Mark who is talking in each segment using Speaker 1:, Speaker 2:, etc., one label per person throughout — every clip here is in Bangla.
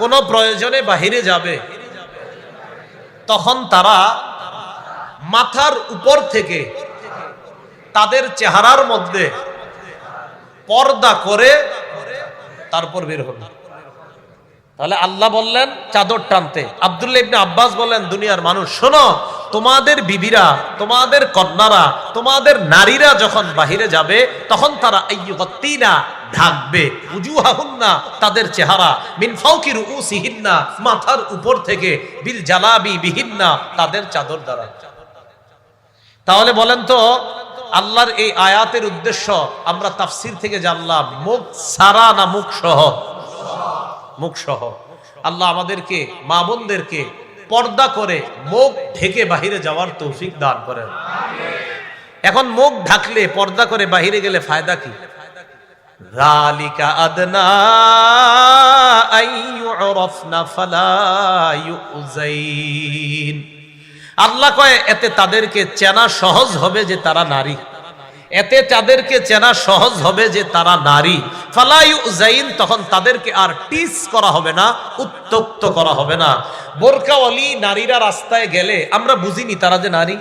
Speaker 1: কোনো প্রয়োজনে বাহিরে যাবে তখন তারা মাথার উপর থেকে তাদের চেহারার মধ্যে পর্দা করে তারপর বের হবে। তাহলে আল্লাহ বললেন চাদর টানতে। আব্দুল্লাহ ইবনে আব্বাস বললেন, দুনিয়ার মানুষ শোনো, তোমাদের বিবিরা, তোমাদের কন্যারা, তোমাদের নারীরা যখন বাহিরে যাবে তখন তারা আইয়ুগাত্তিনা ঢাকবে, উজুহাহুন্না তাদের চেহারা, মিন ফাওকি রুউসিহিন্না মাথার উপর থেকে, বিল জালাবি বিহিন্না তাদের চাদর দ্বারা। তাহলে বলেন তো আল্লাহর এই আয়াতের উদ্দেশ্য আমরা তাফসীর থেকে জানলাম মুখ সারা না মুখ সহ? মুখ সহ। আল্লাহ আমাদেরকে মা বোনদেরকে পর্দা করে মুখ ঢেকে বাহিরে যাওয়ার তৌফিক দান করেন। এখন মুখ ঢাকলে, পর্দা করে বাহিরে গেলে ফায়দা কি? যালিকা আদনা আইয়ুরাফনা ফালা ইউযাইন। আল্লাহ কয় এতে তাদেরকে চেনা সহজ হবে যে তারা নারী, এতে তাদেরকে চেনা সহজ হবে যে তারা নারী। ফালা ইউযাইন, তখন তাদেরকে আর টিস করা হবে না, উত্তক্ত করা হবে না। বোরকাওয়ালি নারীরা রাস্তায় গেলে আমরা বুঝিনি তারা যে নারী।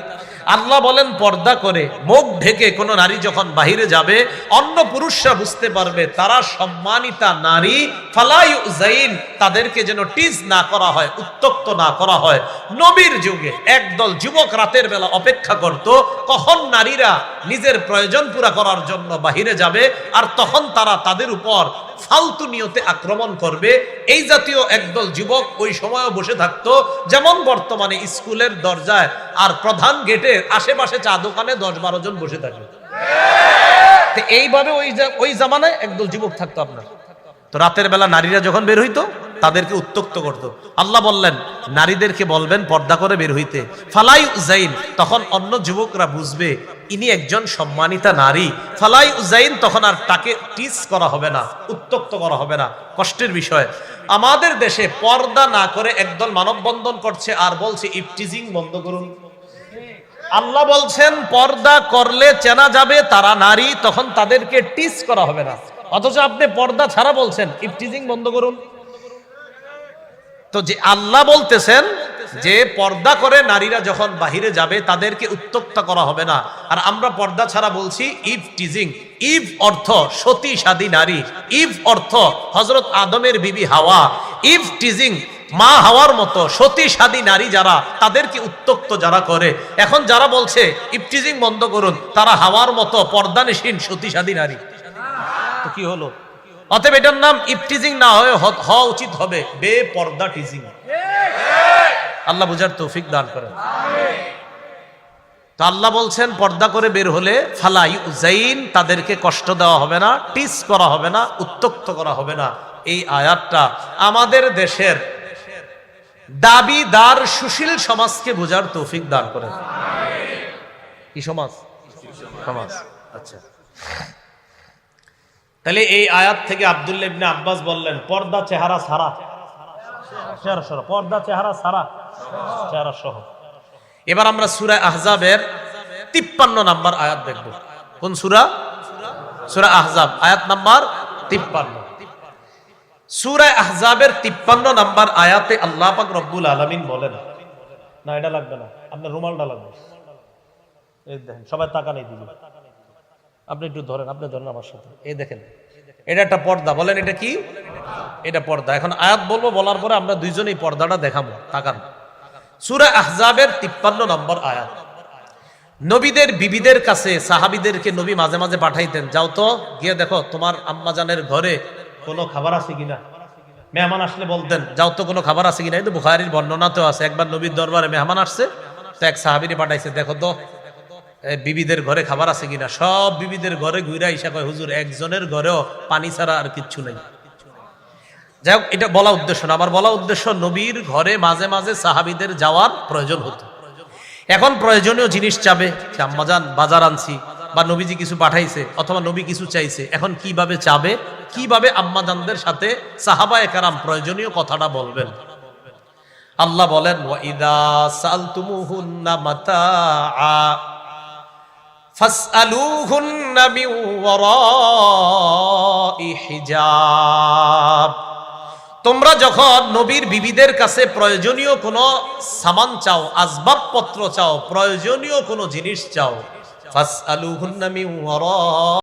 Speaker 1: আল্লাহ বলেন পর্দা করে মুখ ঢেকে কোনো নারী যখন বাহিরে যাবে অন্য পুরুষরা বুঝতে পারবে তারা সম্মানিতা নারী। ফালা ইউযাইন, তাদেরকে যেন টিজ না করা হয়, উত্তক্ত না করা হয়। নবীর যুগে একদল যুবক রাতের বেলা অপেক্ষা করত কখন নারীরা নিজের প্রয়োজন পুরা করার জন্য বাহিরে যাবে, আর তখন তারা তাদের উপর ফালতু নিয়তে আক্রমণ করবে। এই জাতীয় একদল যুবক ওই সময়ও বসে থাকতো, যেমন বর্তমানে স্কুলের দরজায় আর প্রধান গেটের আশেপাশে চা দোকানে 10-12 জন বসে থাকে। এইভাবে ওই জামানায় একদল যুবক থাকতো আপনার। তো রাতের বেলা নারীরা যখন বের হইতো তাদেরকে উত্তক্ত করত। আল্লাহ বললেন নারীদেরকে বলবেন পর্দা করে বের হইতে। ফালা ইউযাইন, তখন অন্য যুবকরা বুঝবে ইনি একজন সম্মানিতা নারী। ফালা ইউযাইন, তখন আর তাকে টিস করা হবে না, উত্তক্ত করা হবে না। কষ্টের বিষয় আমাদের দেশে পর্দা না করে একদল মানববন্ধন করছে আর বলছে ইফটিজিং বন্ধ করুন। আল্লাহ বলছেন পর্দা করলে চেনা যাবে তারা নারী, তখন তাদেরকে টিস করা হবে না। অথচ আপনি পর্দা ছাড়া বলছেন ইফটিজিং বন্ধ করুন। তো যে আল্লাহ বলতেছেন যে পর্দা করে নারীরা যখন বাহিরে যাবে তাদেরকে উত্তক্ত করা হবে না, আর আমরা পর্দা ছাড়া বলছি ইফটিজিং। ইভ অর্থ সতী সাদী নারী, ইভ অর্থ হযরত আদমের বিবি হাওয়া। ইফটিজিং মা হাওয়ার মতো সতী সাদী নারী যারা, তাদেরকে উত্তক্ত যারা করে। এখন যারা বলছে ইফটিজিং বন্ধ করুন তারা হাওয়ার মতো পর্দানিসীন সতী সাদী নারী। তো কি হলো? অতএব এটার নাম ইফটিজিং না হয়ে হওয়া উচিত হবে বেপর্দা টিজিং। আল্লাহ বুঝার তৌফিক দান করেন। তো আল্লাহ বলছেন পর্দা করে বের হলে ফালা ইউযাইন, তাদেরকে কষ্ট দেওয়া হবে না, টিস করা হবে না, উত্তক্ত করা হবে না। এই আয়াতটা আমাদের দেশের দাবিদার সুশীল সমাজকে বোঝার তৌফিক দান করেন। কি সমাজ? সমাজ। আচ্ছা, তাহলে এই আয়াত থেকে আব্দুল্লাহ ইবনে আব্বাস বললেন পর্দা চেহারা সারা, চেহারা সহ, পর্দা চেহারা সারা, চেহারা সহ। এবার আমরা সূরা আহজাবের 53 নাম্বার আয়াত দেখব। কোন সূরা? সূরা আহজাব, আয়াত নাম্বার 53। সূরা আহজাবের 53 নাম্বার আয়াতে আল্লাহ পাক রব্বুল আলামিন বলেন, না এটা লাগবে না, আপনার রুমালটা লাগবে। এই দেখেন সবাই তাকান এই দিকে, আপনি একটু ধরেন, আপনি ধরেন আমার সাথে। এই দেখেন এটা একটা পর্দা, বলেন এটা কি? এটা পর্দা। এখন আয়াত বলবো, বলার পরে আমরা দুইজনেই পর্দাটা দেখাবো। তাকান সূরা আহজাবের 53 নম্বর আয়াত। নবীদের বিবিদের কাছে সাহাবীদেরকে নবী মাঝে মাঝে পাঠাইতেন, যাও তো গিয়ে দেখো তোমার আম্মাজানের ঘরে কোনো খাবার আছে কিনা। মেহমান আসলে বলতেন যাও তো কোনো খাবার আছে কিনা। এই তো বুখারীর বর্ণনাতেও আছে, একবার নবীর দরবারে মেহমান আসছে, তো এক সাহাবীরে পাঠাইছে, দেখো তো বিবিদের ঘরে খাবার আছে কিনা। সব বিবিদের ঘরে ঘুরে আইসা কয় হুজুর একজনের ঘরেও পানি ছাড়া আর কিচ্ছু নেই। যাই হোক, এটা বলা উদ্দেশ্য না। আমার বলা উদ্দেশ্য নবীর ঘরে মাঝে মাঝে সাহাবীদের যাওয়ার প্রয়োজন হতো। এখন প্রয়োজনীয় জিনিস চাবে, আম্মাজান বাজার আনছি, বা নবীজি কিছু পাঠাইছে, অথবা নবী কিছু চাইছে। এখন কিভাবে চাবে, কিভাবে আম্মাজানদের সাথে সাহাবায়ে কেরাম প্রয়োজনীয় কথাটা বলবেন। আল্লাহ বলেন ওয়াইদা সালতুমুহুন্না মাতাআ ফাসআলুহুন্না মিন ওয়ারাই হিজাব। তোমরা যখন নবীর বিবিদের কাছে প্রয়োজনীয় কোনো সামান চাও, আসবাবপত্র চাও, প্রয়োজনীয় কোনো জিনিস চাও, ফাসআলুহুন্না মিন ওয়ারা